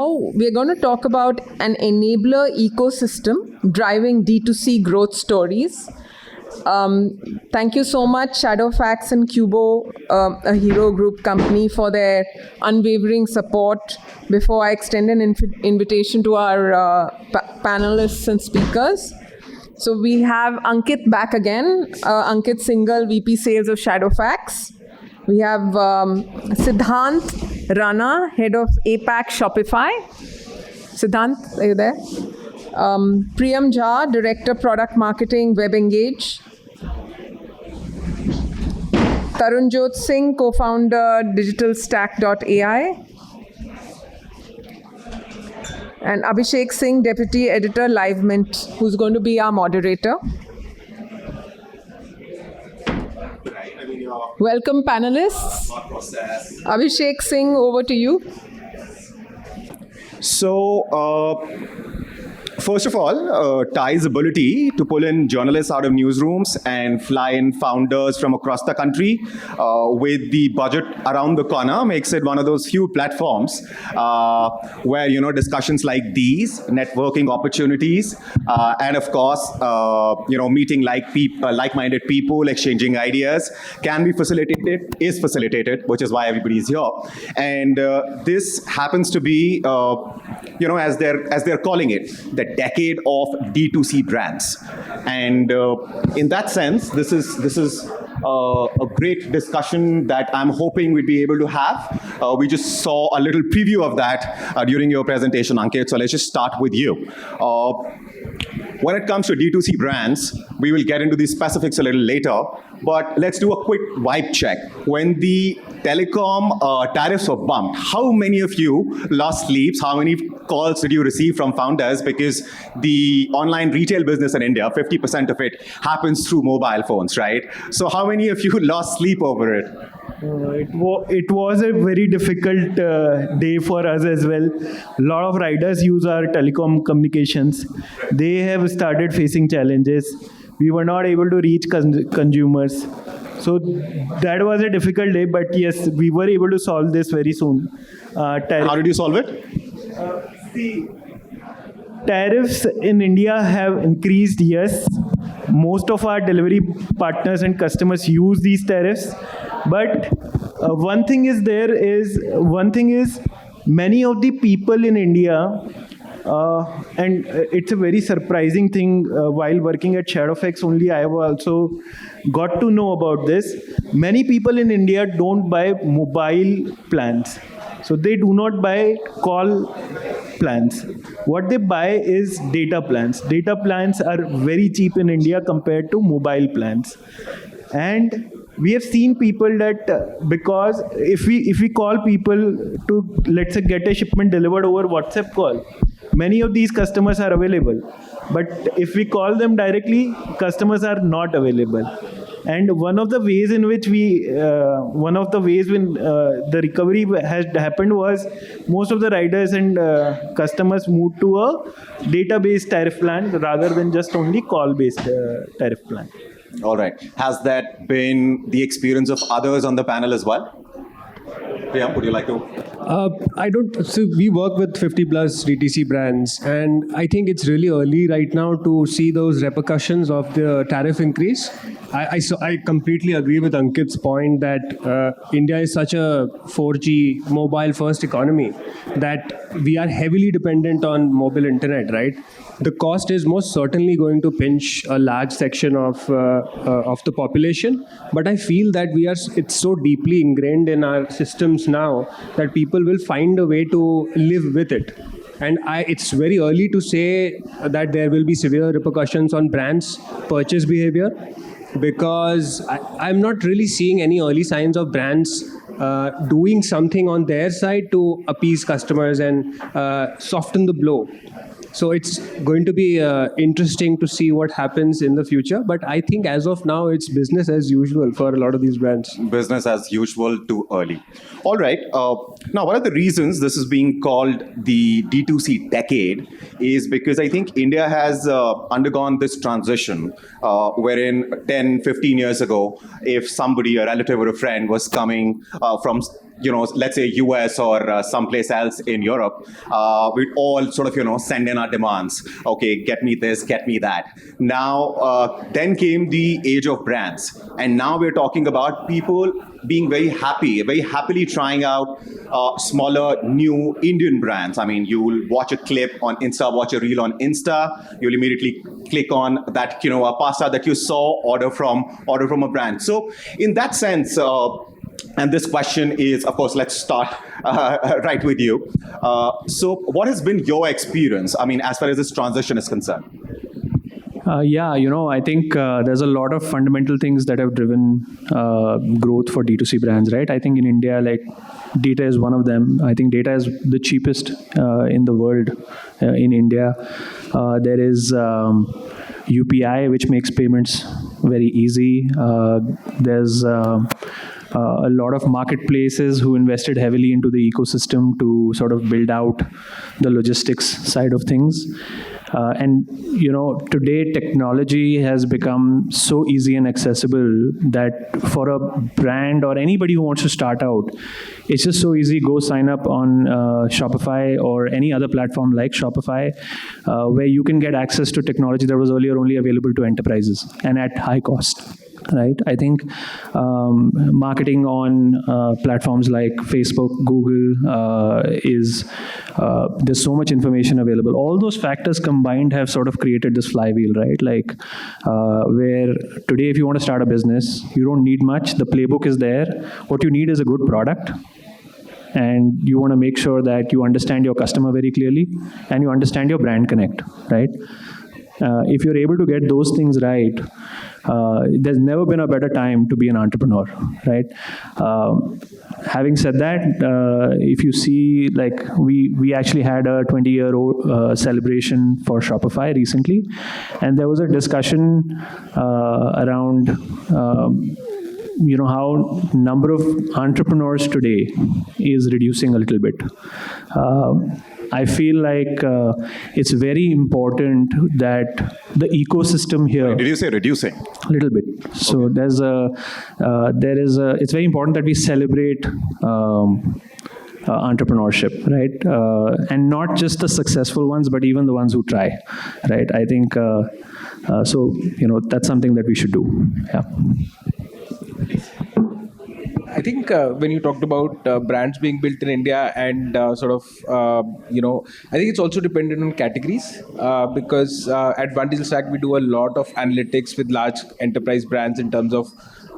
now we're going to talk about an enabler ecosystem driving D2C growth stories. Thank you so much, Shadowfax and Cubo, a Hero Group company, for their unwavering support. Before I extend an invitation to our panelists and speakers. So we have Ankit back again, Ankit Singhal, VP Sales of Shadowfax. We have Siddhant Rana, Head of APAC Shopify. Siddhant, are you there? Priyam Jha, Director Product Marketing, WebEngage. Tarunjot Singh, Co-founder, DigitalStack.ai. And Abhishek Singh, Deputy Editor, LiveMint, who's going to be our moderator. Welcome, panelists. Abhishek Singh, over to you. So, first of all, Thai's ability to pull in journalists out of newsrooms and fly in founders from across the country with the budget around the corner makes it one of those few platforms where, discussions like these, networking opportunities, and of course, meeting like-minded people, exchanging ideas can be facilitated, is facilitated, which is why everybody's here. And this happens to be, as they're calling it, the decade of D2C brands. And in that sense, this is a great discussion that I'm hoping we'd be able to have. We just saw a little preview of that during your presentation, Ankit, so let's just start with you. When it comes to D2C brands, we will get into the specifics a little later, but let's do a quick vibe check. When the telecom tariffs were bumped, how many of you lost sleeps? How many calls did you receive from founders? Because the online retail business in India, 50% of it happens through mobile phones, right? So how many of you lost sleep over it? It was a very difficult day for us as well. A lot of riders use our telecom communications. They have started facing challenges. We were not able to reach consumers. So that was a difficult day, but yes, we were able to solve this very soon. How did you solve it? See, tariffs in India have increased, yes. Most of our delivery partners and customers use these tariffs. But one thing is many of the people in India, and it's a very surprising thing, while working at Shadowfax only, I have also got to know about this. Many people in India don't buy mobile plans. So they do not buy call plans. What they buy is data plans. Data plans are very cheap in India compared to mobile plans. And we have seen people that because if we call people to, let's say, get a shipment delivered over WhatsApp call, many of these customers are available. But if we call them directly, customers are not available. And one of the ways in which when the recovery has happened was most of the riders and customers moved to a database tariff plan rather than just only call-based tariff plan. All right. Has that been the experience of others on the panel as well? Priyam, would you like to? I don't. So we work with 50 plus DTC brands, and I think it's really early right now to see those repercussions of the tariff increase. I completely agree with Ankit's point that India is such a 4G mobile first economy that we are heavily dependent on mobile internet, right? The cost is most certainly going to pinch a large section of the population, but I feel that it's so deeply ingrained in our systems now that people will find a way to live with it. And it's very early to say that there will be severe repercussions on brands' purchase behavior, because I'm not really seeing any early signs of brands doing something on their side to appease customers and soften the blow. So it's going to be interesting to see what happens in the future. But I think as of now, it's business as usual for a lot of these brands. Business as usual, too early. All right. Now, one of the reasons this is being called the D2C decade is because I think India has undergone this transition wherein 10, 15 years ago, if somebody, a relative or a friend was coming from let's say US or someplace else in Europe, we'd all sort of, send in our demands. Okay, get me this, get me that. Now, then came the age of brands. And now we're talking about people being very happily trying out smaller, new Indian brands. I mean, you'll watch a clip on Insta, watch a reel on Insta, you'll immediately click on that, a pasta that you saw, order from a brand. So in that sense, and this question is, of course, let's start right with you. So what has been your experience, I mean, as far as this transition is concerned? I think there's a lot of fundamental things that have driven growth for D2C brands, right? I think in India, like data is one of them. I think data is the cheapest in the world in India. There is UPI, which makes payments very easy. There's a lot of marketplaces who invested heavily into the ecosystem to sort of build out the logistics side of things. Today technology has become so easy and accessible that for a brand or anybody who wants to start out, it's just so easy. Go sign up on Shopify or any other platform like Shopify, where you can get access to technology that was earlier only available to enterprises and at high cost. Right. I think marketing on platforms like Facebook, Google there's so much information available. All those factors combined have sort of created this flywheel, right? Like where today, if you want to start a business, you don't need much. The playbook is there. What you need is a good product. And you want to make sure that you understand your customer very clearly and you understand your brand connect, right? If you're able to get those things right, there's never been a better time to be an entrepreneur, right? Having said that, if you see, like we actually had a 20-year celebration for Shopify recently, and there was a discussion around how number of entrepreneurs today is reducing a little bit. I feel like it's very important that the ecosystem here. Did you say reducing? A little bit. So it's very important that we celebrate entrepreneurship, right? And not just the successful ones, but even the ones who try, right? I think that's something that we should do. Yeah. I think when you talked about brands being built in India and I think it's also dependent on categories because at One Digital Stack, we do a lot of analytics with large enterprise brands in terms of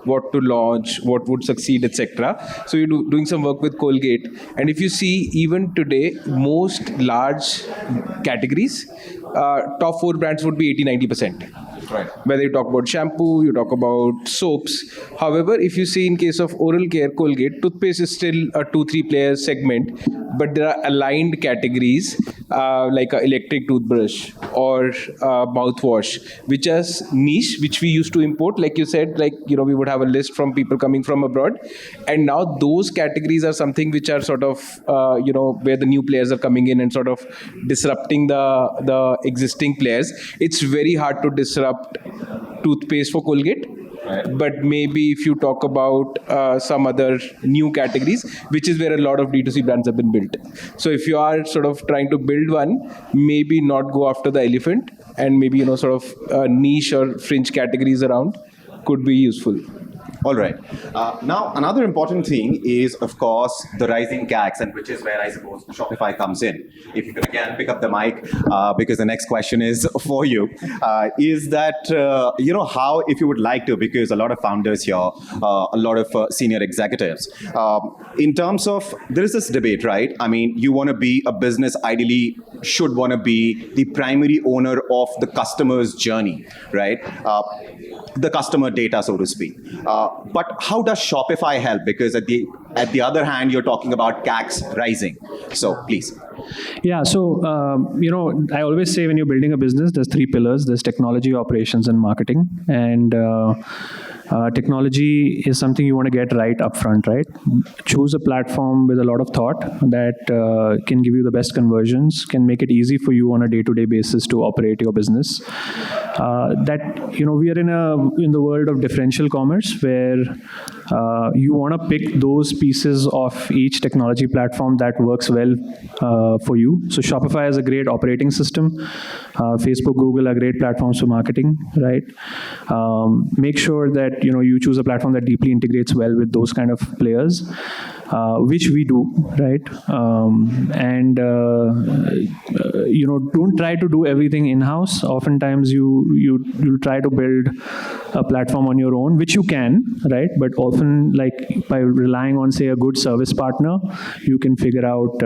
what to launch, what would succeed, etc. So you're doing some work with Colgate. And if you see, even today, most large categories, top 4 brands would be 80-90%. Right. Whether you talk about shampoo, you talk about soaps. However, if you see in case of oral care, Colgate, toothpaste is still a 2-3 player segment, but there are aligned categories like an electric toothbrush or mouthwash, which is niche, which we used to import. Like you said, we would have a list from people coming from abroad. And now those categories are something which are sort of, where the new players are coming in and sort of disrupting the existing players. It's very hard to disrupt toothpaste for Colgate. Right. But maybe if you talk about some other new categories, which is where a lot of D2C brands have been built. So if you are sort of trying to build one, maybe not go after the elephant and maybe, sort of niche or fringe categories around could be useful. All right. Now, another important thing is, of course, the rising CACs, and which is where I suppose Shopify comes in. If you can again pick up the mic, because the next question is for you, is that, how, if you would like to, because a lot of founders here, a lot of senior executives, in terms of, there is this debate, right? I mean, you want to be a business, ideally should want to be the primary owner of the customer's journey, right? The customer data, so to speak. But how does Shopify help? Because at the other hand, you're talking about CACs rising. So please. Yeah. So, I always say when you're building a business, there's 3 pillars. There's technology, operations, and marketing. And Technology is something you want to get right up front, right? Choose a platform with a lot of thought that can give you the best conversions, can make it easy for you on a day-to-day basis to operate your business. We are in the world of differential commerce where you want to pick those pieces of each technology platform that works well for you. So Shopify is a great operating system. Facebook, Google are great platforms for marketing, right? Make sure that you choose a platform that deeply integrates well with those kind of players, which we do, right? Don't try to do everything in-house. Oftentimes you'll try to build a platform on your own, which you can, right? But often, like by relying on, say, a good service partner, you can figure out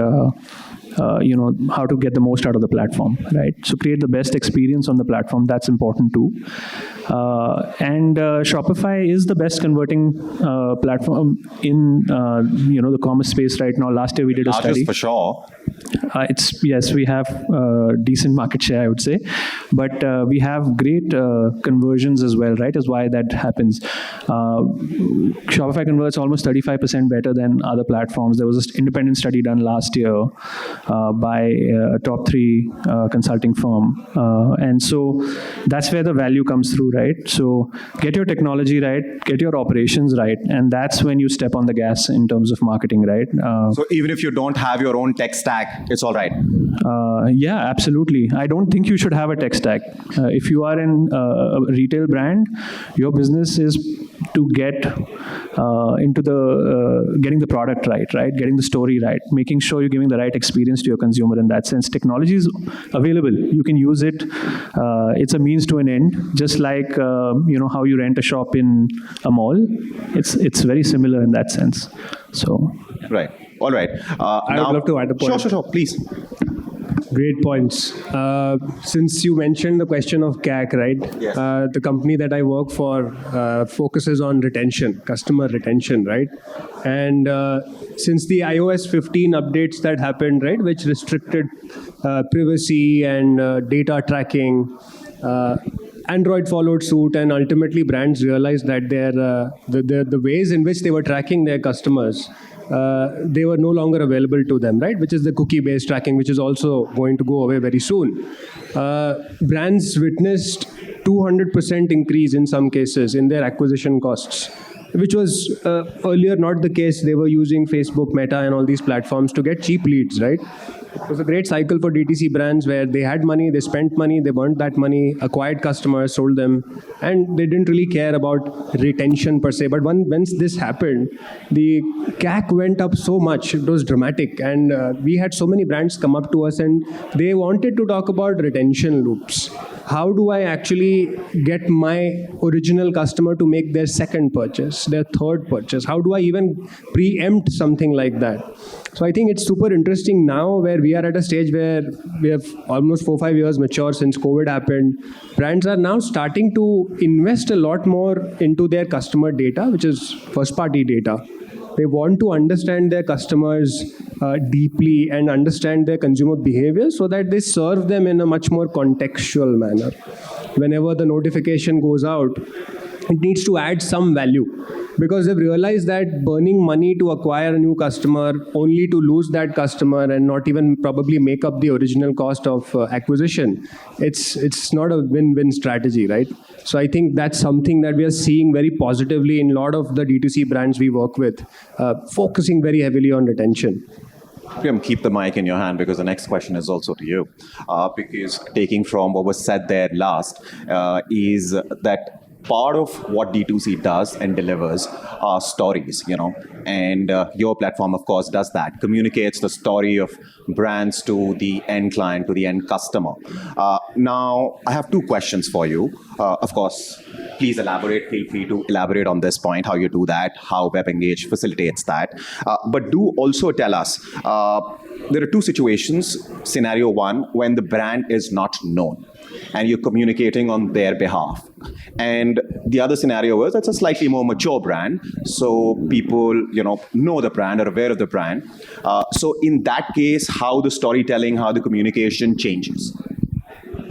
how to get the most out of the platform, right? So create the best experience on the platform. That's important too. And Shopify is the best converting platform in the commerce space right now. Last year we did a study. For sure. Yes, we have decent market share, I would say, but we have great conversions as well, right? Is why that happens. Shopify converts almost 35% better than other platforms. There was an independent study done last year by a top 3 consulting firm, and so that's where the value comes through, right? So get your technology right, get your operations right, and that's when you step on the gas in terms of marketing, right? So even if you don't have your own tech stack, it's all right. Yeah, absolutely. I don't think you should have a tech stack. If you are in a retail brand, your business is to get into the getting the product right? Getting the story right, making sure you're giving the right experience to your consumer. In that sense, technology is available. You can use it. It's a means to an end, just like how you rent a shop in a mall. It's very similar in that sense. So right. All right. I would love to add a point. Sure, please. Great points. Since you mentioned the question of CAC, right? Yes. The company that I work for focuses on retention, customer retention, right? And since the iOS 15 updates that happened, right, which restricted privacy and data tracking, Android followed suit, and ultimately brands realized that the ways in which they were tracking their customers, they were no longer available to them, right? Which is the cookie-based tracking, which is also going to go away very soon. Brands witnessed 200% increase in some cases in their acquisition costs, which was earlier not the case. They were using Facebook, Meta, and all these platforms to get cheap leads, right? It was a great cycle for DTC brands where they had money, they spent money, they burnt that money, acquired customers, sold them, and they didn't really care about retention per se. But once this happened, the CAC went up so much, it was dramatic. And we had so many brands come up to us and they wanted to talk about retention loops. How do I actually get my original customer to make their second purchase, their third purchase? How do I even preempt something like that? So I think it's super interesting now where we are at a stage where we have almost 4-5 years mature since COVID happened. Brands are now starting to invest a lot more into their customer data, which is first-party data. They want to understand their customers deeply and understand their consumer behavior so that they serve them in a much more contextual manner. Whenever the notification goes out, it needs to add some value, because they've realized that burning money to acquire a new customer only to lose that customer and not even probably make up the original cost of acquisition, it's not a win-win strategy, right? So I think that's something that we are seeing very positively in a lot of the D2C brands we work with, focusing very heavily on retention. Priyam, keep the mic in your hand because the next question is also to you. Because taking from what was said there last is that part of what D2C does and delivers are stories, and your platform, of course, does that, communicates the story of brands to the end client, to the end customer. Now, I have 2 questions for you. Of course, please elaborate, feel free to elaborate on this point, how you do that, how WebEngage facilitates that. But do also tell us, there are 2 situations. Scenario 1, when the brand is not known and you're communicating on their behalf. And the other scenario is it's a slightly more mature brand, so people, know the brand, are aware of the brand. So in that case, how the storytelling, how the communication changes?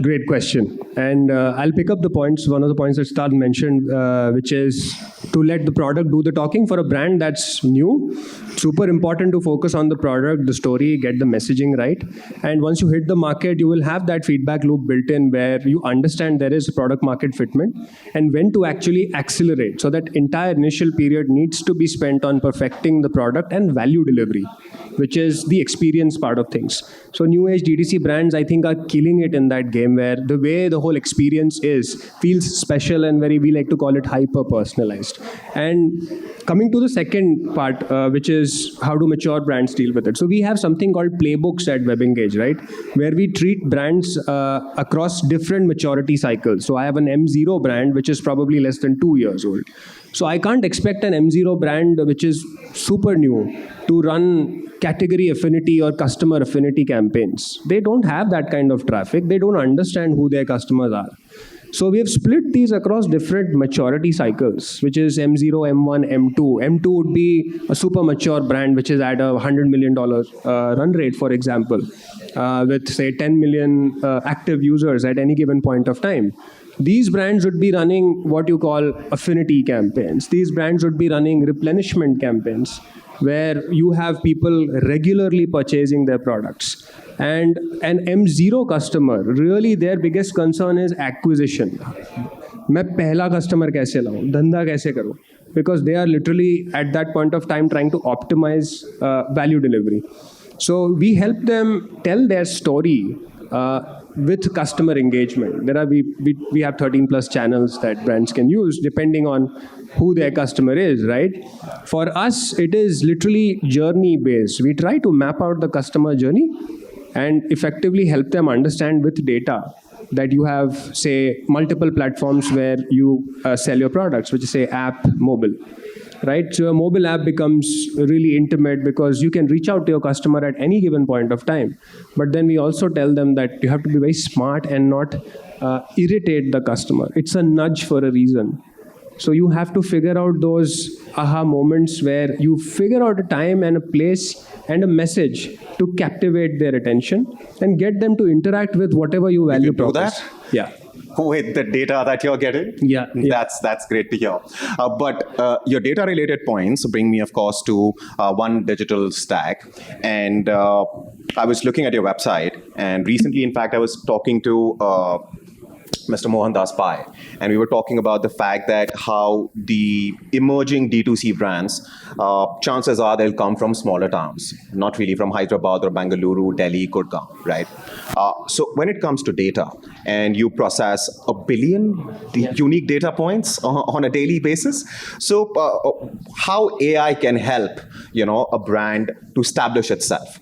Great question. And I'll pick up the points. One of the points that Stan mentioned, which is to let the product do the talking. For a brand that's new, super important to focus on the product, the story, get the messaging right. And once you hit the market, you will have that feedback loop built in where you understand there is a product market fitment and when to actually accelerate. So that entire initial period needs to be spent on perfecting the product and value delivery, which is the experience part of things. So new age D2C brands, I think, are killing it in that game where the way the whole experience feels special and we like to call it hyper personalized. And coming to the second part, which is how do mature brands deal with it. So we have something called playbooks at WebEngage, right? Where we treat brands across different maturity cycles. So I have an M0 brand, which is probably less than 2 years old. So I can't expect an M0 brand, which is super new, to run category affinity or customer affinity campaigns. They don't have that kind of traffic. They don't understand who their customers are. So we have split these across different maturity cycles, which is M0, M1, M2. M2 would be a super mature brand, which is at a $100 million run rate, for example, with say 10 million active users at any given point of time. These brands would be running what you call affinity campaigns. These brands would be running replenishment campaigns, where you have people regularly purchasing their products. And an M0 customer, really their biggest concern is acquisition. मैं पहला customer कैसे लाऊं, धंधा कैसे करूं? Because they are literally at that point of time trying to optimize value delivery. So we help them tell their story with customer engagement. We have 13 plus channels that brands can use depending on who their customer is, right? For us, it is literally journey based. We try to map out the customer journey and effectively help them understand with data that you have, say, multiple platforms where you sell your products, which is, say, app, mobile. Right? So a mobile app becomes really intimate because you can reach out to your customer at any given point of time. But then we also tell them that you have to be very smart and not irritate the customer. It's a nudge for a reason. So you have to figure out those aha moments where you figure out a time and a place and a message to captivate their attention and get them to interact with whatever you value. You do that? Yeah. With the data that you're getting? Yeah. That's great to hear. But your data-related points bring me, of course, to one digital stack. And I was looking at your website, and recently, in fact, I was talking to Mr. Mohandas Pai, and we were talking about the fact that how the emerging D2C brands, chances are they'll come from smaller towns, not really from Hyderabad or Bengaluru, Delhi, Gurgaon, right? So when it comes to data, and you process 1 billion unique data points on a daily basis, so how AI can help, a brand to establish itself?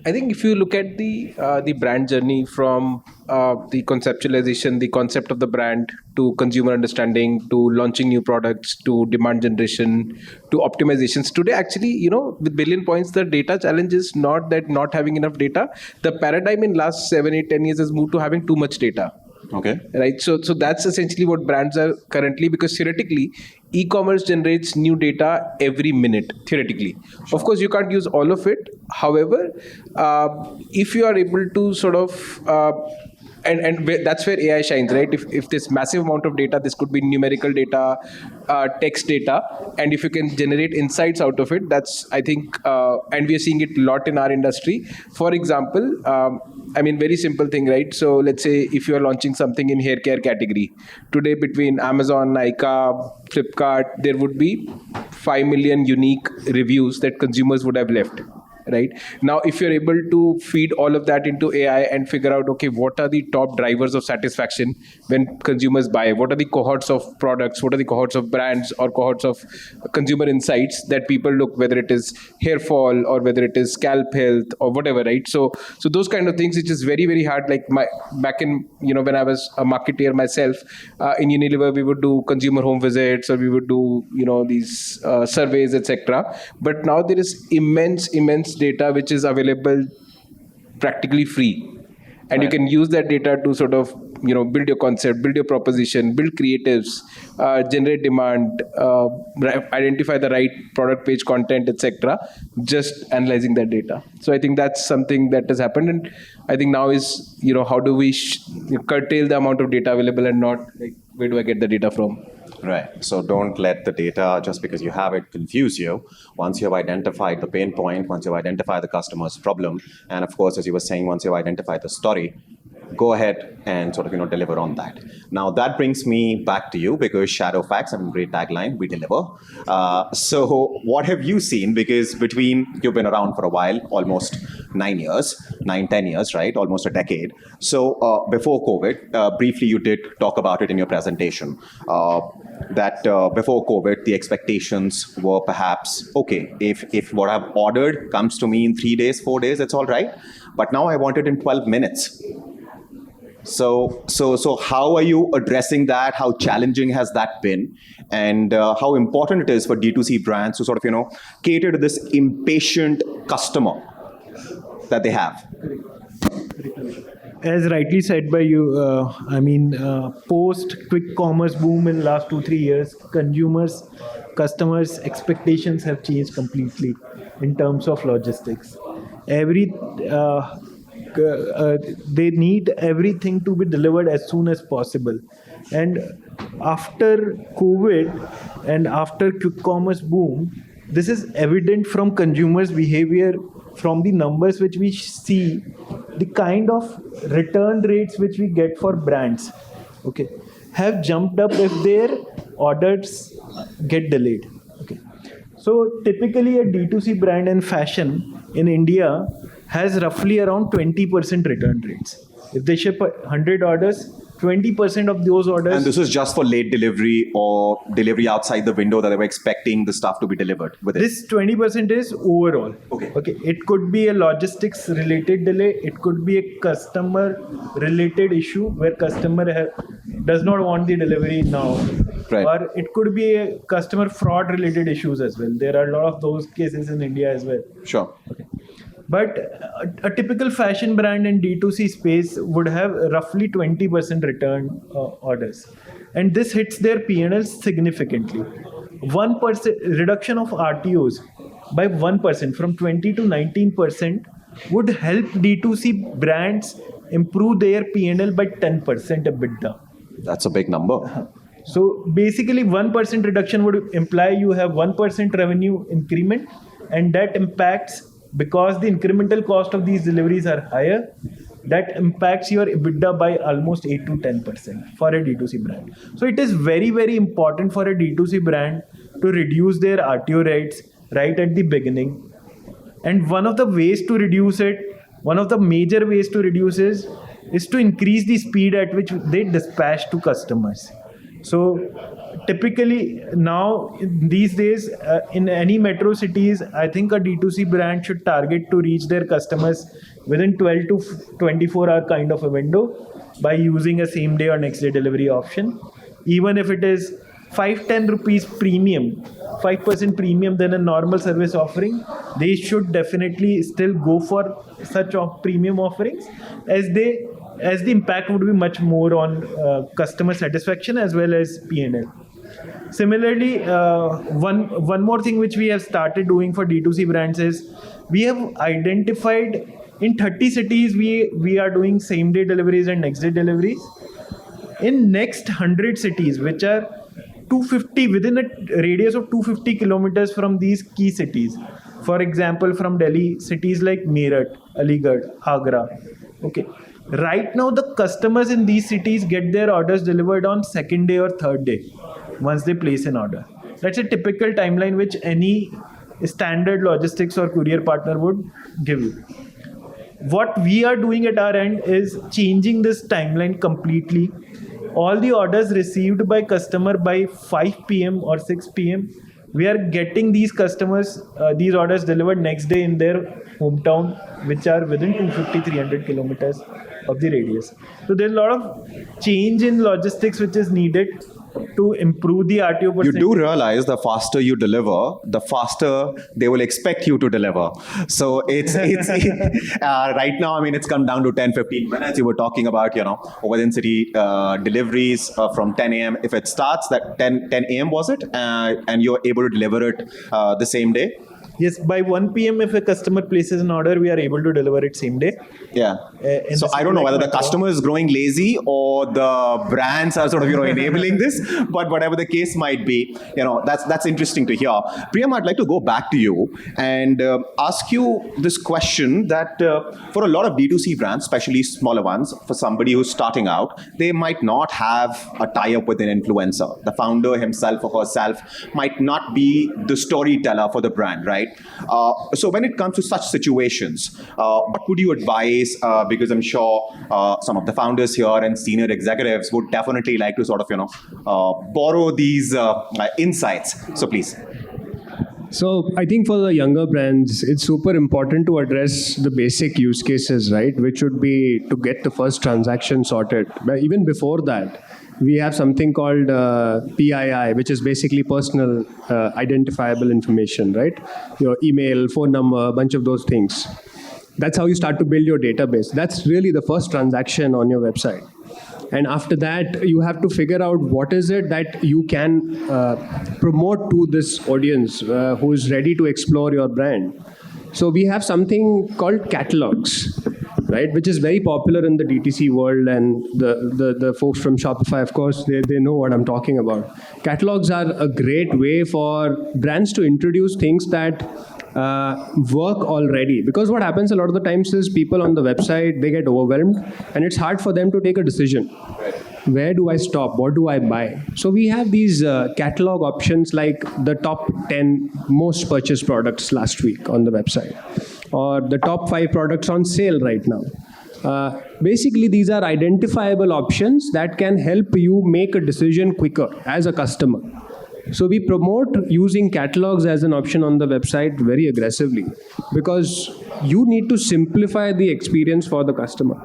I think if you look at the brand journey from the conceptualization, the concept of the brand, to consumer understanding, to launching new products, to demand generation, to optimizations. Today, actually, with billion points, the data challenge is not that not having enough data. The paradigm in last 7, 8, 10 years has moved to having too much data. Okay. Right. So that's essentially what brands are currently, because theoretically, e-commerce generates new data every minute, theoretically. Of course, you can't use all of it. However, if you are able to sort of and that's where AI shines, right? If this massive amount of data, this could be numerical data, text data, and if you can generate insights out of it, that's, I think, and we are seeing it a lot in our industry. For example, very simple thing, right? So let's say if you are launching something in hair care category, today between Amazon, Nykaa, Flipkart, there would be 5 million unique reviews that consumers would have left. Right now, if you're able to feed all of that into AI and figure out, okay, what are the top drivers of satisfaction when consumers buy? What are the cohorts of products? What are the cohorts of brands or cohorts of consumer insights that people look, whether it is hair fall or whether it is scalp health or whatever, right? So those kind of things, which is very, very hard. Like back in, when I was a marketeer myself, in Unilever, we would do consumer home visits, or we would do, these surveys, etc. But now there is immense data which is available practically free, and you can use that data to sort of build your concept, build your proposition, build creatives, generate demand, identify the right product page content, etc. Just analyzing that data. So I think that's something that has happened, and I think now is how do we curtail the amount of data available and not like where do I get the data from? Right. So don't let the data, just because you have it, confuse you. Once you have identified the pain point, once you have identified the customer's problem, and of course, as you were saying, once you have identified the story, go ahead and sort of deliver on that. Now that brings me back to you, because shadow facts, great tagline, we deliver. So what have you seen? Because you've been around for a while, almost 10 years, right? Almost a decade. So before COVID, briefly you did talk about it in your presentation, that before COVID, the expectations were perhaps, okay, if what I've ordered comes to me in 3 days, 4 days, it's all right. But now I want it in 12 minutes. So how are you addressing that? How challenging has that been? And how important it is for D2C brands to sort of, cater to this impatient customer that they have? As rightly said by you, post quick commerce boom in last 2-3 years, customers' expectations have changed completely in terms of logistics. They need everything to be delivered as soon as possible. And after COVID and after quick commerce boom, this is evident from consumers' behavior, from the numbers which we see, the kind of return rates which we get for brands, okay, have jumped up if their orders get delayed. Okay. So typically a D2C brand in fashion in India has roughly around 20% return rates. If they ship 100 orders, 20% of those orders... And this is just for late delivery or delivery outside the window that they were expecting the stuff to be delivered with it. This 20% is overall. Okay. It could be a logistics related delay. It could be a customer related issue where customer does not want the delivery now. Right. Or it could be a customer fraud related issues as well. There are a lot of those cases in India as well. Sure. Okay. But a typical fashion brand in D2C space would have roughly 20% return orders. And this hits their P&L significantly. 1% reduction of RTOs by 1% from 20 to 19% would help D2C brands improve their P&L by 10% EBITDA. That's a big number. So basically 1% reduction would imply you have 1% revenue increment, and that impacts, because the incremental cost of these deliveries are higher, that impacts your EBITDA by almost 8 to 10% for a D2C brand. So it is very, very important for a D2C brand to reduce their RTO rates right at the beginning. And one of the ways to reduce it, one of the major ways to reduce is to increase the speed at which they dispatch to customers. So typically now these days in any metro cities, I think a D2C brand should target to reach their customers within 12 to 24 hour kind of a window by using a same day or next day delivery option. Even if it is 5-10 rupees premium, 5% premium than a normal service offering, they should definitely still go for such premium offerings, as the impact would be much more on customer satisfaction as well as P&L. Similarly, one more thing which we have started doing for D2C brands is we have identified in 30 cities we are doing same day deliveries and next day deliveries. In next 100 cities, which are 250 within a radius of 250 kilometers from these key cities. For example, from Delhi, cities like Meerut, Aligarh, Agra. Okay. Right now, the customers in these cities get their orders delivered on second day or third day once they place an order. That's a typical timeline which any standard logistics or courier partner would give you. What we are doing at our end is changing this timeline completely. All the orders received by customer by 5 p.m. or 6 p.m., we are getting these customers, these orders delivered next day in their hometown, which are within 250-300 kilometers of the radius. So there's a lot of change in logistics which is needed to improve the RTO You percentage. do realize the faster you deliver, the faster they will expect you to deliver. So it's right now, I mean, it's come down to 10, 15 minutes. You were talking about, within city deliveries from 10 a.m. If it starts that 10 a.m. was it? And you're able to deliver it the same day? Yes, by 1 p.m. if a customer places an order, we are able to deliver it same day. Yeah. In So the I don't know same whether the like metro. customer is growing lazy or the brands are sort of enabling this. But whatever the case might be, that's interesting to hear. Priyam, I'd like to go back to you and ask you this question that for a lot of D2C brands, especially smaller ones, for somebody who's starting out, they might not have a tie-up with an influencer. The founder himself or herself might not be the storyteller for the brand, right? So when it comes to such situations, what would you advise? Because I'm sure some of the founders here and senior executives would definitely like to sort of, borrow these insights. So please. So I think for the younger brands, it's super important to address the basic use cases, right? Which would be to get the first transaction sorted. But even before that, we have something called PII, which is basically personal identifiable information, right? Your email, phone number, a bunch of those things. That's how you start to build your database. That's really the first transaction on your website. And after that, you have to figure out what is it that you can promote to this audience who is ready to explore your brand. So we have something called catalogs, right, which is very popular in the DTC world, and the folks from Shopify, of course, they know what I'm talking about. Catalogs are a great way for brands to introduce things that work already, because what happens a lot of the times is people on the website, they get overwhelmed and it's hard for them to take a decision. Where do I stop? What do I buy? So we have these catalog options like the top 10 most purchased products last week on the website, or the top 5 products on sale right now. Basically, these are identifiable options that can help you make a decision quicker as a customer. So we promote using catalogs as an option on the website very aggressively, because you need to simplify the experience for the customer.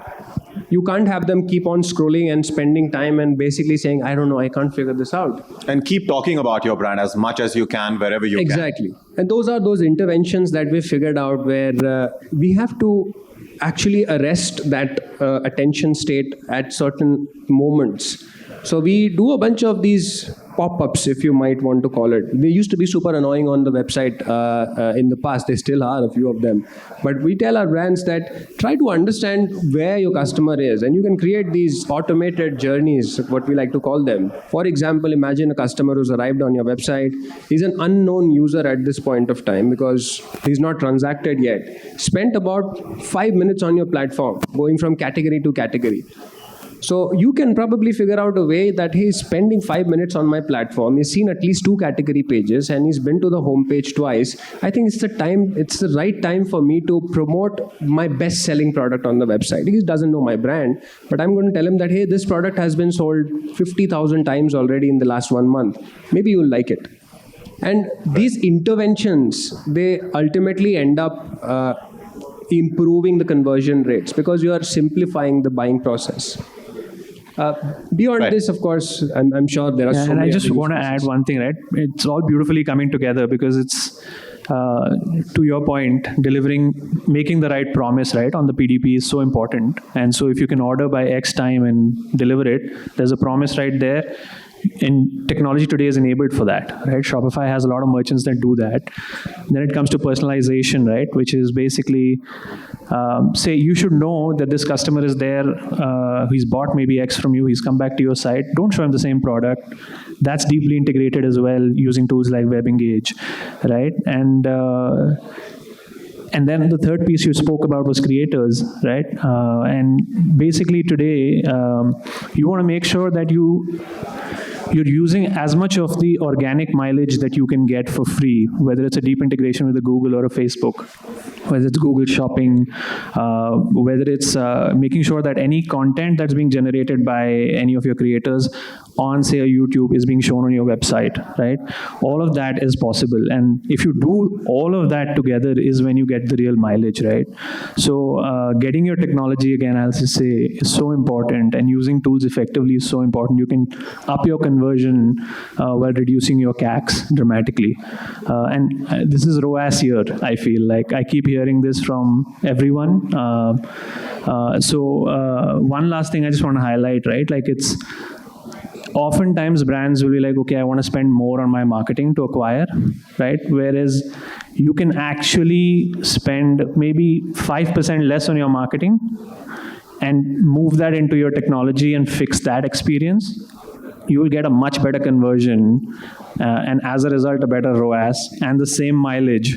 You can't have them keep on scrolling and spending time and basically saying, I don't know, I can't figure this out. And keep talking about your brand as much as you can, wherever you can. Exactly. And those are those interventions that we figured out where we have to actually arrest that attention state at certain moments. So we do a bunch of these pop-ups, if you might want to call it. They used to be super annoying on the website in the past. They still are, a few of them. But we tell our brands that try to understand where your customer is. And you can create these automated journeys, what we like to call them. For example, imagine a customer who's arrived on your website. He's an unknown user at this point of time because he's not transacted yet. Spent about 5 minutes on your platform, going from category to category. So you can probably figure out a way that he's spending 5 minutes on my platform. He's seen at least 2 category pages and he's been to the homepage twice. I think it's the right time for me to promote my best-selling product on the website. He doesn't know my brand, but I'm going to tell him that, hey, this product has been sold 50,000 times already in the last 1 month. Maybe you'll like it. And these interventions, they ultimately end up improving the conversion rates because you are simplifying the buying process. Beyond this, of course, I'm sure there are so many. And I just want to add one thing, right? It's all beautifully coming together because it's, to your point, making the right promise, right, on the PDP is so important. And so if you can order by X time and deliver it, there's a promise right there. And technology today is enabled for that, right? Shopify has a lot of merchants that do that. Then it comes to personalization, right? Which is basically, say you should know that this customer is there, he's bought maybe X from you, he's come back to your site. Don't show him the same product. That's deeply integrated as well using tools like WebEngage, right? And then the third piece you spoke about was creators, right? And basically today, you want to make sure that you're using as much of the organic mileage that you can get for free, whether it's a deep integration with a Google or a Facebook. whether it's Google Shopping, whether it's making sure that any content that's being generated by any of your creators on, say, a YouTube is being shown on your website, right? All of that is possible. And if you do all of that together is when you get the real mileage, right? So getting your technology, again, I'll just say, is so important, and using tools effectively is so important. You can up your conversion while reducing your CACs dramatically. And this is ROAS here, I feel like. I keep hearing this from everyone. So one last thing I just want to highlight, right? Like, it's oftentimes brands will be like, okay, I want to spend more on my marketing to acquire, right? Whereas you can actually spend maybe 5% less on your marketing and move that into your technology and fix that experience. You will get a much better conversion, and as a result, a better ROAS and the same mileage.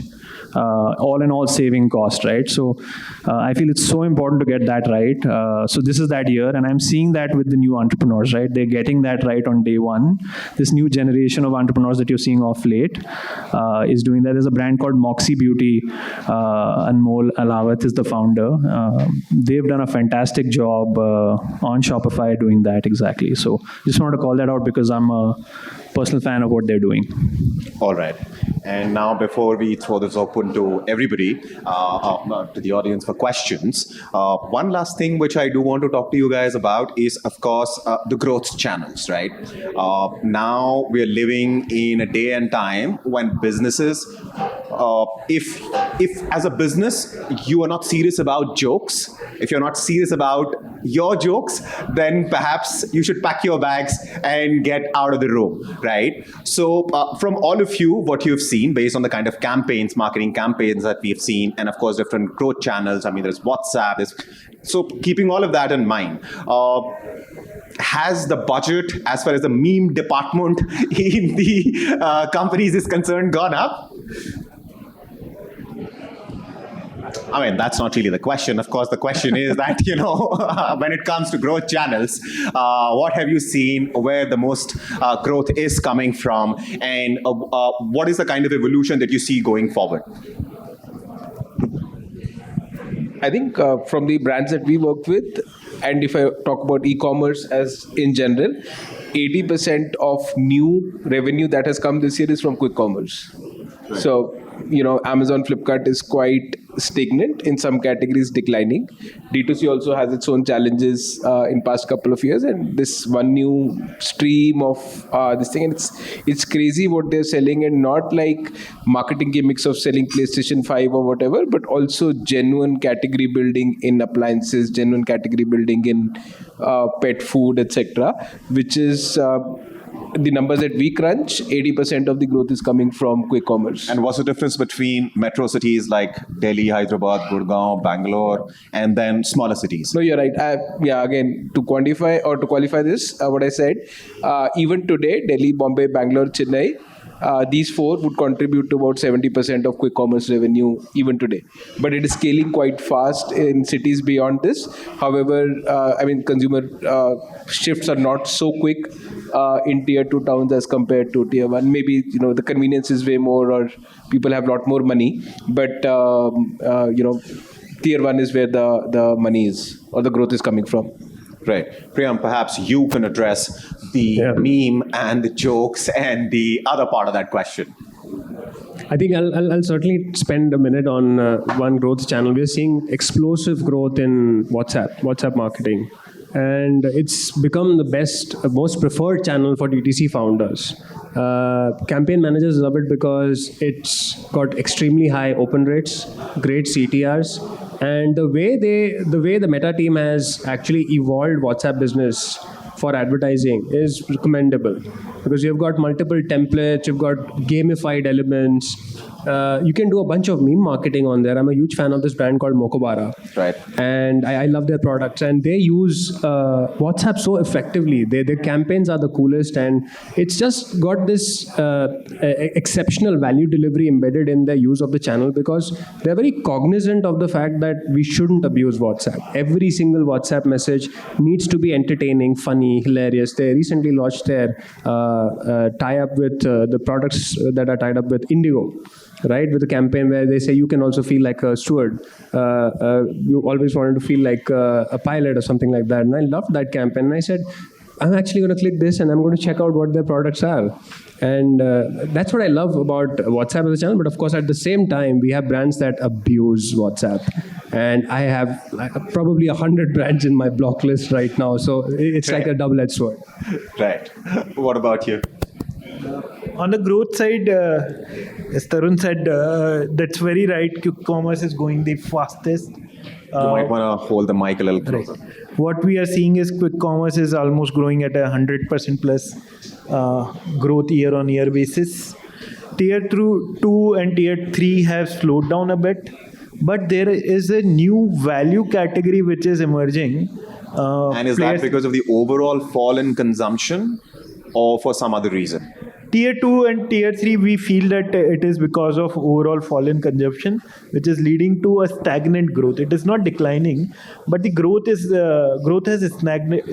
All in all, saving cost, right? So I feel it's so important to get that right. So this is that year, and I'm seeing that with the new entrepreneurs, right? They're getting that right on day one. This new generation of entrepreneurs that you're seeing off late is doing that. There's a brand called Moxie Beauty. Anmol Alawat is the founder. They've done a fantastic job on Shopify doing that exactly. So just wanted to call that out because I'm a personal fan of what they're doing. All right. And now, before we throw this open to everybody, to the audience for questions, one last thing which I do want to talk to you guys about is, of course, the growth channels, right? Now we're living in a day and time when businesses, if as a business you are not serious about jokes, if you're not serious about your jokes, then perhaps you should pack your bags and get out of the room, right? So from all of you, what you've seen based on the kind of campaigns, marketing campaigns that we've seen, and of course different growth channels, I mean, there's WhatsApp, so keeping all of that in mind, has the budget as far as the meme department in the companies is concerned gone up? I mean, that's not really the question. Of course, the question is that, when it comes to growth channels, what have you seen, where the most growth is coming from, and what is the kind of evolution that you see going forward? I think from the brands that we worked with, and if I talk about e-commerce as in general, 80% of new revenue that has come this year is from quick commerce. Right. So, Amazon, Flipkart is quite stagnant, in some categories declining. D2C also has its own challenges in past couple of years, and this one new stream of this thing, and it's crazy what they're selling, and not like marketing gimmicks of selling PlayStation 5 or whatever, but also genuine category building in appliances, genuine category building in pet food, etc., which is the numbers that we crunch, 80% of the growth is coming from quick commerce. And what's the difference between metro cities like Delhi, Hyderabad, Gurgaon, Bangalore, and then smaller cities? No, you're right. Again, to qualify this, what I said, even today, Delhi, Bombay, Bangalore, Chennai, these four would contribute to about 70% of quick commerce revenue even today. But it is scaling quite fast in cities beyond this. However, consumer shifts are not so quick in tier 2 towns as compared to tier 1. Maybe, the convenience is way more, or people have a lot more money. But, tier 1 is where the money is, or the growth is coming from. Right. Priyam, perhaps you can address the meme and the jokes and the other part of that question. I think I'll certainly spend a minute on one growth channel. We're seeing explosive growth in WhatsApp marketing. And it's become the most preferred channel for DTC founders. Campaign managers love it because it's got extremely high open rates, great CTRs, and the way the Meta team has actually evolved WhatsApp business for advertising is commendable, because you've got multiple templates, you've got gamified elements. You can do a bunch of meme marketing on there. I'm a huge fan of this brand called Mokobara. Right. And I love their products. And they use WhatsApp so effectively. Their campaigns are the coolest. And it's just got this exceptional value delivery embedded in their use of the channel, because they're very cognizant of the fact that we shouldn't abuse WhatsApp. Every single WhatsApp message needs to be entertaining, funny, hilarious. They recently launched their tie-up with the products that are tied up with Indigo. right? With a campaign where they say you can also feel like a steward. You always wanted to feel like a pilot or something like that. And I loved that campaign. And I said, I'm actually going to click this and I'm going to check out what their products are. And that's what I love about WhatsApp as a channel. But of course, at the same time, we have brands that abuse WhatsApp. And I have probably 100 brands in my block list right now. So it's like a double-edged sword. Right. What about you? On the growth side, as Tarun said, that's very right. Quick commerce is going the fastest. You might want to hold the mic a little closer. Right. What we are seeing is quick commerce is almost growing at 100% plus growth year-on-year basis. Tier 2 and Tier 3 have slowed down a bit, but there is a new value category which is emerging. And is that because of the overall fall in consumption or for some other reason? Tier 2 and Tier 3, we feel that it is because of overall fall in consumption, which is leading to a stagnant growth. It is not declining, but the growth has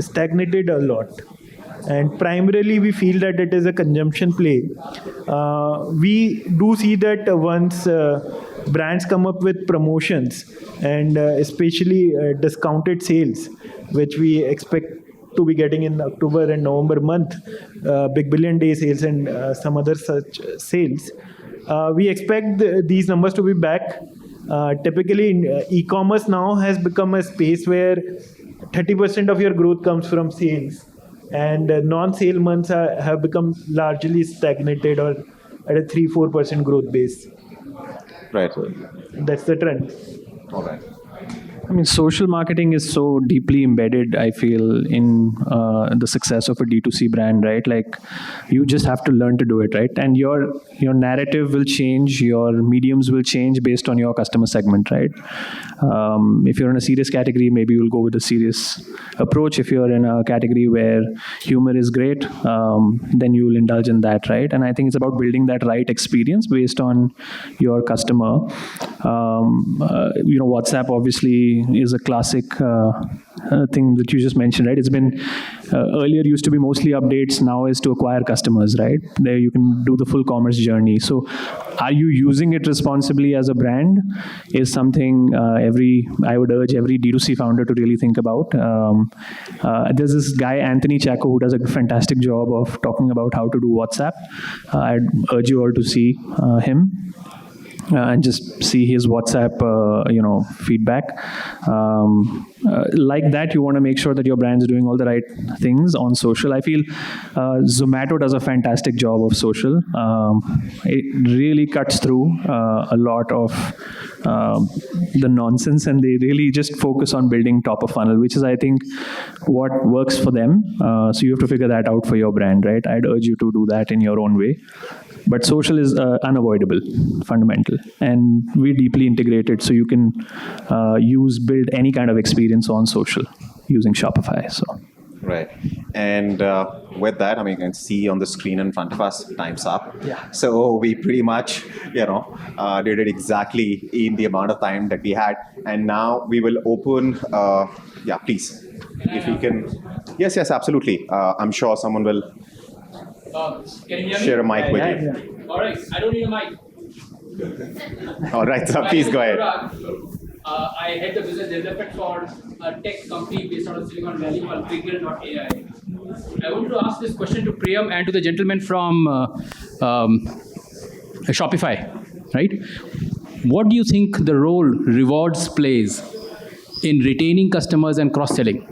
stagnated a lot. And primarily, we feel that it is a consumption play. We do see that once brands come up with promotions and especially discounted sales, which we expect to be getting in October and November month, Big Billion Day sales and some other such sales. We expect these numbers to be back. Typically, e-commerce now has become a space where 30% of your growth comes from sales, and non-sale months have become largely stagnated or at a 3-4% growth base. Right. That's the trend. All right. I mean, social marketing is so deeply embedded, I feel, in the success of a D2C brand, right? Like, you just have to learn to do it, right? And your narrative will change, your mediums will change based on your customer segment, right? If you're in a serious category, maybe you'll go with a serious approach. If you're in a category where humor is great, then you will indulge in that, right? And I think it's about building that right experience based on your customer. WhatsApp obviously is a classic thing that you just mentioned, right? It's been earlier used to be mostly updates, now is to acquire customers, right? There you can do the full commerce journey. So are you using it responsibly as a brand is something I would urge every D2C founder to really think about. There's this guy, Anthony Chaco, who does a fantastic job of talking about how to do WhatsApp. I'd urge you all to see him. And just see his WhatsApp, feedback. Like that, you want to make sure that your brand is doing all the right things on social. I feel Zomato does a fantastic job of social. It really cuts through a lot of the nonsense, and they really just focus on building top of funnel, which is, I think, what works for them. So you have to figure that out for your brand, right? I'd urge you to do that in your own way. But social is unavoidable, fundamental, and we're deeply integrated. So you can build any kind of experience on social using Shopify. So. Right. And with that, you can see on the screen in front of us, time's up. Yeah. So we pretty much, did it exactly in the amount of time that we had. And now we will open, please. If you can. Yes, absolutely. I'm sure someone will can you hear me? share a mic with you. All right, I don't need a mic. All right, so please go ahead. I head the business development for a tech company based out of Silicon Valley called Figure.ai. I want to ask this question to Priyam and to the gentleman from Shopify, right? What do you think the role rewards plays in retaining customers and cross-selling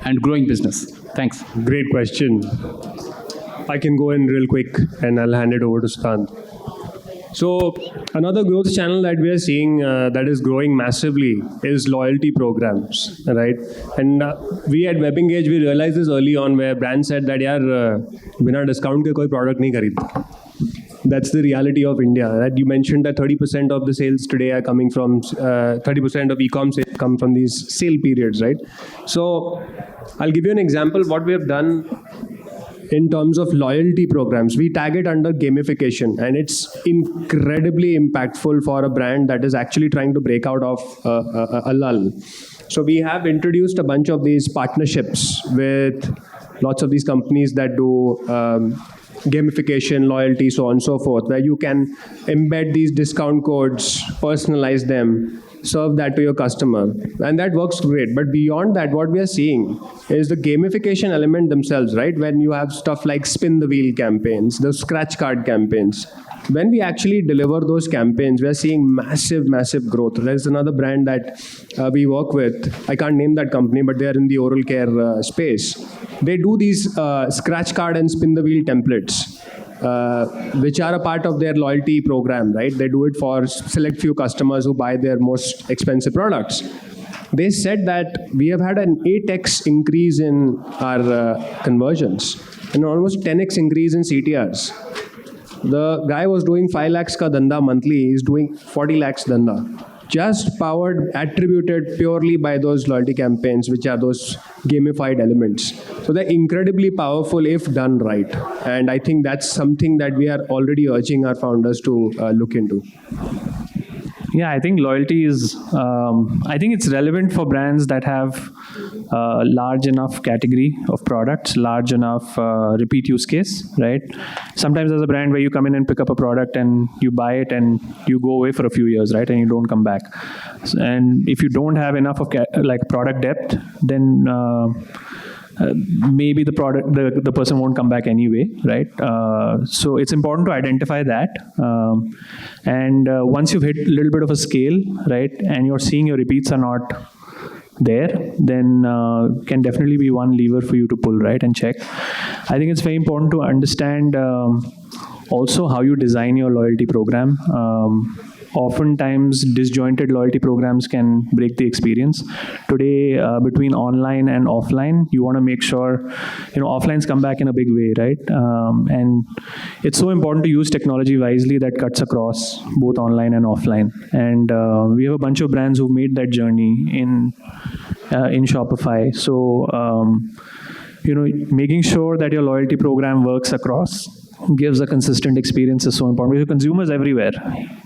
and growing business? Thanks. Great question. I can go in real quick and I'll hand it over to Sukant. So another growth channel that we are seeing that is growing massively is loyalty programs, right? And we at WebEngage, we realized this early on where brands said that, बिना discount के कोई product नहीं खरीदता. That's the reality of India. That you mentioned that 30% of the sales today are coming from, 30% of e-com sales come from these sale periods, right? So I'll give you an example what we have done in terms of loyalty programs. We tag it under gamification, and it's incredibly impactful for a brand that is actually trying to break out of a lull. So we have introduced a bunch of these partnerships with lots of these companies that do gamification, loyalty, so on and so forth, where you can embed these discount codes, personalize them, serve that to your customer, and that works great. But beyond that, what we are seeing is the gamification element themselves, right? When you have stuff like spin the wheel campaigns, the scratch card campaigns, when we actually deliver those campaigns, we are seeing massive growth. There's another brand that we work with. I can't name that company, but they are in the oral care space. They do these scratch card and spin the wheel templates, which are a part of their loyalty program, right? They do it for select few customers who buy their most expensive products. They said that we have had an 8x increase in our conversions and almost 10x increase in CTRs. The guy was doing 5 lakhs ka dhanda monthly, he's doing 40 lakhs dhanda. Just attributed purely by those loyalty campaigns, which are those gamified elements. So they're incredibly powerful if done right. And I think that's something that we are already urging our founders to look into. Yeah, I think loyalty is, I think it's relevant for brands that have large enough category of products, large enough repeat use case, right? Sometimes there's a brand where you come in and pick up a product and you buy it and you go away for a few years, right? And you don't come back. And if you don't have enough of product depth, then maybe the person won't come back anyway, right? So it's important to identify that. And once you've hit a little bit of a scale, right, and you're seeing your repeats are not there, then can definitely be one lever for you to pull, right, and check. I think it's very important to understand also how you design your loyalty program. Oftentimes, disjointed loyalty programs can break the experience. Today, between online and offline, you want to make sure, offlines come back in a big way, right? And it's so important to use technology wisely that cuts across both online and offline. And we have a bunch of brands who've made that journey in Shopify. So, making sure that your loyalty program works across, gives a consistent experience is so important. We have consumers everywhere,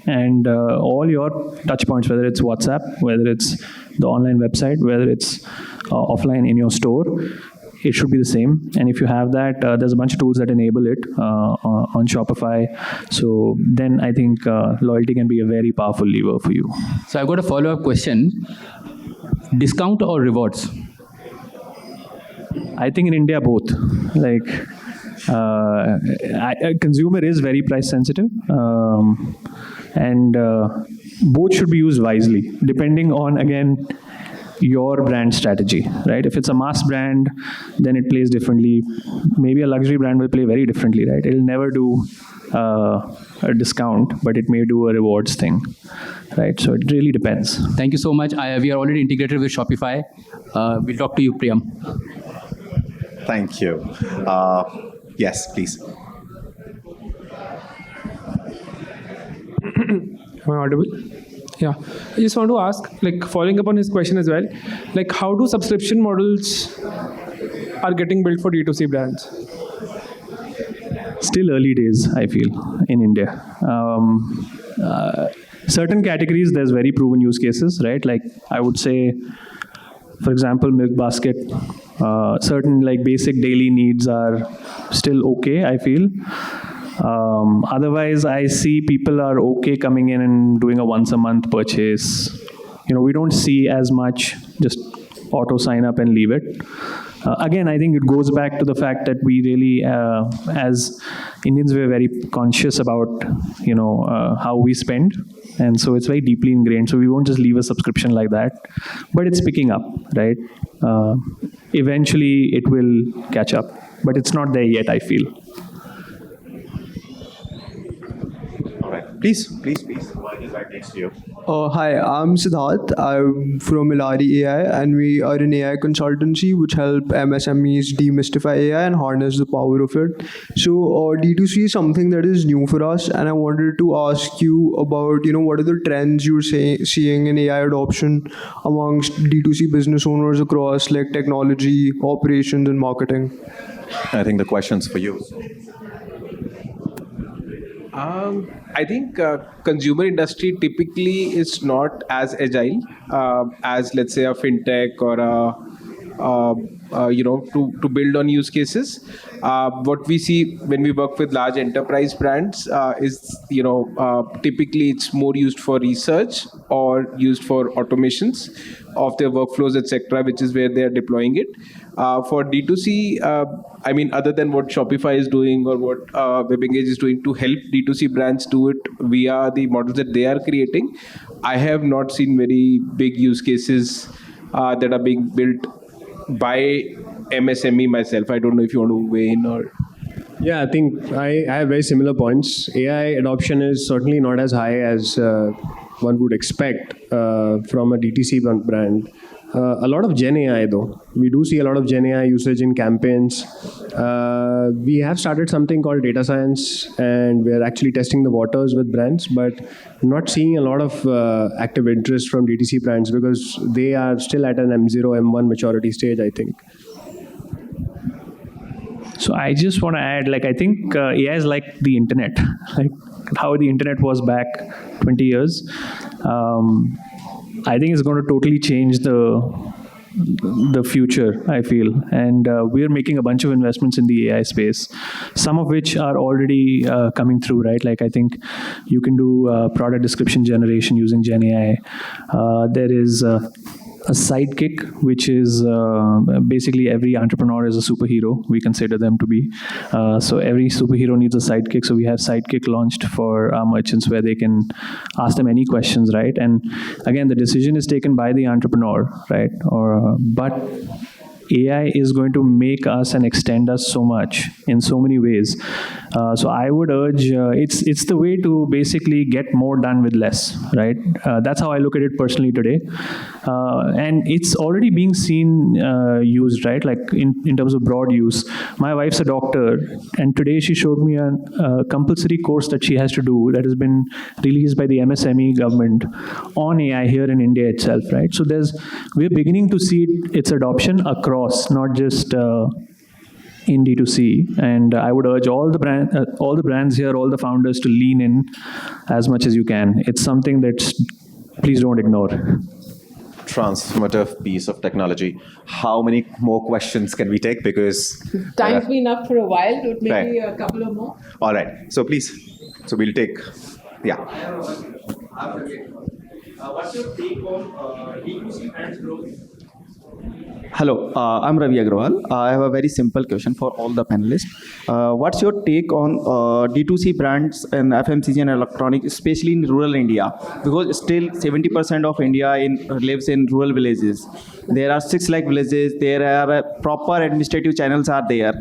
and all your touch points, whether it's WhatsApp, whether it's the online website, whether it's offline in your store, it should be the same. And if you have that, there's a bunch of tools that enable it on Shopify. So then I think loyalty can be a very powerful lever for you. So I've got a follow-up question. Discount or rewards? I think in India, both. A consumer is very price sensitive, and both should be used wisely, depending on, again, your brand strategy, right? If it's a mass brand, then it plays differently. Maybe a luxury brand will play very differently, right? It'll never do a discount, but it may do a rewards thing, right? So it really depends. Thank you so much. We are already integrated with Shopify. We'll talk to you, Priyam. Thank you. Yes, please. Am I audible? Yeah. I just want to ask, following up on his question as well, how do subscription models are getting built for D2C brands? Still early days, I feel, in India. Certain categories, there's very proven use cases, right? I would say, for example, milk basket. Certain basic daily needs are still okay, I feel. Otherwise, I see people are okay coming in and doing a once a month purchase. We don't see as much just auto sign up and leave it. Again, I think it goes back to the fact that we really, as Indians, we're very conscious about, how we spend. And so it's very deeply ingrained. So we won't just leave a subscription like that. But it's picking up, right? Eventually, it will catch up. But it's not there yet, I feel. All right. Please. Mine is right next to you. Hi, I'm Siddharth. I'm from Milari AI, and we are an AI consultancy which help MSMEs demystify AI and harness the power of it. So D2C is something that is new for us, and I wanted to ask you about, what are the trends you're seeing in AI adoption amongst D2C business owners across technology, operations, and marketing? I think the question's for you. I think consumer industry typically is not as agile as, let's say, a fintech or to build on use cases. What we see when we work with large enterprise brands is, typically it's more used for research or used for automations of their workflows, etc., which is where they are deploying it. For D2C, other than what Shopify is doing or what WebEngage is doing to help D2C brands do it via the models that they are creating, I have not seen very big use cases that are being built by MSME myself. I don't know if you want to weigh in or... Yeah, I think I have very similar points. AI adoption is certainly not as high as one would expect from a DTC brand. A lot of Gen AI though. We do see a lot of Gen AI usage in campaigns. We have started something called data science, and we're actually testing the waters with brands, but not seeing a lot of active interest from DTC brands because they are still at an M0, M1 maturity stage, I think. So I just want to add, I think AI is like the internet, like how the internet was back 20 years. I think it's going to totally change the future, I feel. And we're making a bunch of investments in the AI space, some of which are already coming through, right? Like I think you can do product description generation using Gen AI. There is a sidekick, which is basically every entrepreneur is a superhero. We consider them to be. So every superhero needs a sidekick. So we have Sidekick launched for our merchants where they can ask them any questions, right? And again, the decision is taken by the entrepreneur, right? But AI is going to make us and extend us so much in so many ways. So I would urge, it's the way to basically get more done with less, right? That's how I look at it personally today. And it's already being seen used, right? Like in terms of broad use. My wife's a doctor, and today she showed me a compulsory course that she has to do that has been released by the MSME government on AI here in India itself, right? So we're beginning to see its adoption across, not just in D2C. And I would urge all the brands here, all the founders to lean in as much as you can. It's something that please don't ignore. Transformative piece of technology. How many more questions can we take? Because Time's been up for a while, but maybe right. a couple of more. All right. So please. So we'll take. Yeah. What's your take on D2C brands growth? Hello, I'm Ravi Agrawal. I have a very simple question for all the panelists. What's your take on D2C brands and FMCG and electronics, especially in rural India? Because still 70% of India lives in rural villages. There are 6 lakh villages. There are proper administrative channels are there.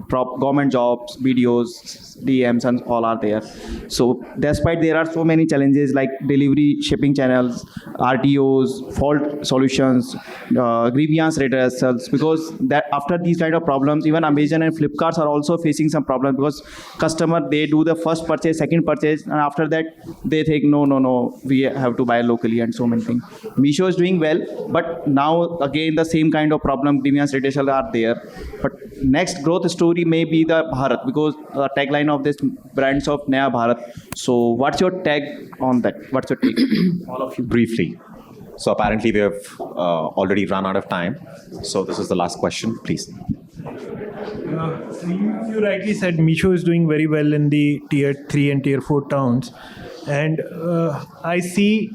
Government jobs, BDOs, DMs, and all are there. So despite there are so many challenges like delivery, shipping channels, RTOs, fault solutions, grievance redressals, because that after these kind of problems, even Amazon and Flipkart are also facing some problems because customer, they do the first purchase, second purchase, and after that they think no, we have to buy locally and so many things. Meesho is doing well, but now again the same kind of problem, grievance redressals are there. But next growth story may be the Bharat, because the tagline of this brands of Naya Bharat. So what's your tag on that? What's your take? All of you briefly. So apparently we have already run out of time. So this is the last question, please. So you rightly said Meesho is doing very well in the tier 3 and tier 4 towns. And I see,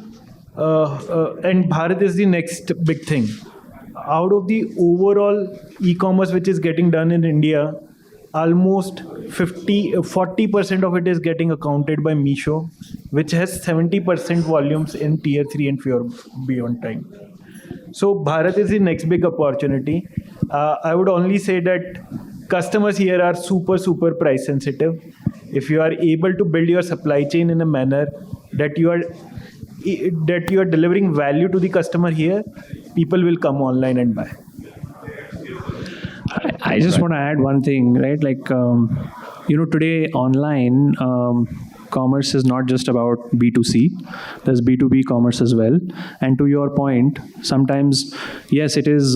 and Bharat is the next big thing. Out of the overall e-commerce which is getting done in India, almost 40% of it is getting accounted by Meesho, which has 70% volumes in tier 3 and 4 beyond time. So Bharat is the next big opportunity. I would only say that customers here are super price sensitive. If you are able to build your supply chain in a manner that you are delivering value to the customer here, people will come online and buy. I just want to add one thing, right? Like, today online commerce is not just about B2C. There's B2B commerce as well. And to your point, sometimes, yes, it is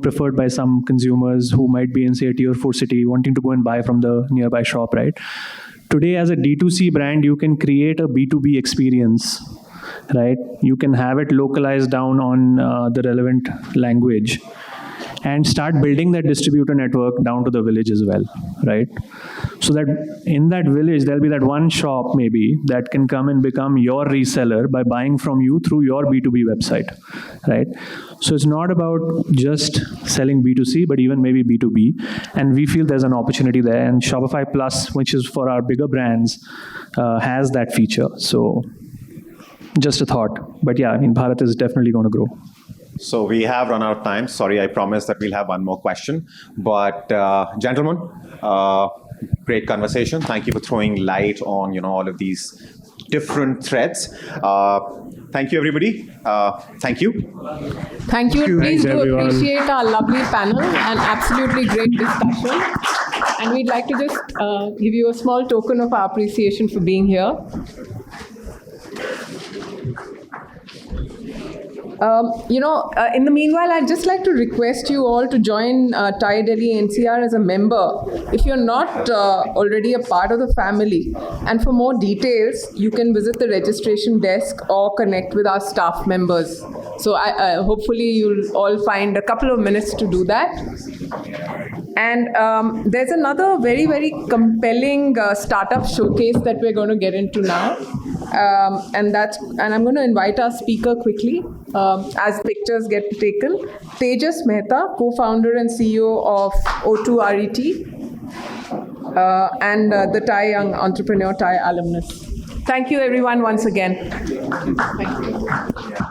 preferred by some consumers who might be in, say, a tier 4 city wanting to go and buy from the nearby shop, right? Today, as a D2C brand, you can create a B2B experience, right? You can have it localized down on the relevant language. and start building that distributor network down to the village as well, right? So that in that village, there'll be that one shop maybe that can come and become your reseller by buying from you through your B2B website, right? So it's not about just selling B2C, but even maybe B2B. And we feel there's an opportunity there. And Shopify Plus, which is for our bigger brands, has that feature. So just a thought. But yeah, I mean, Bharat is definitely going to grow. So we have run out of time. Sorry, I promised that we'll have one more question. But gentlemen, great conversation. Thank you for throwing light on all of these different threads. Thank you, everybody. Thank you. Thank you. Please Thanks, do everyone. appreciate our lovely panel and absolutely great discussion. And we'd like to just give you a small token of our appreciation for being here. In the meanwhile, I'd just like to request you all to join TIE Delhi-NCR as a member if you're not already a part of the family. And for more details, you can visit the registration desk or connect with our staff members. So hopefully you'll all find a couple of minutes to do that. And there's another very, very compelling startup showcase that we're going to get into now. And I'm going to invite our speaker quickly as pictures get taken. Tejas Mehta, co-founder and CEO of O2RET, and the Thai young entrepreneur, Thai alumnus. Thank you, everyone, once again. Thank you.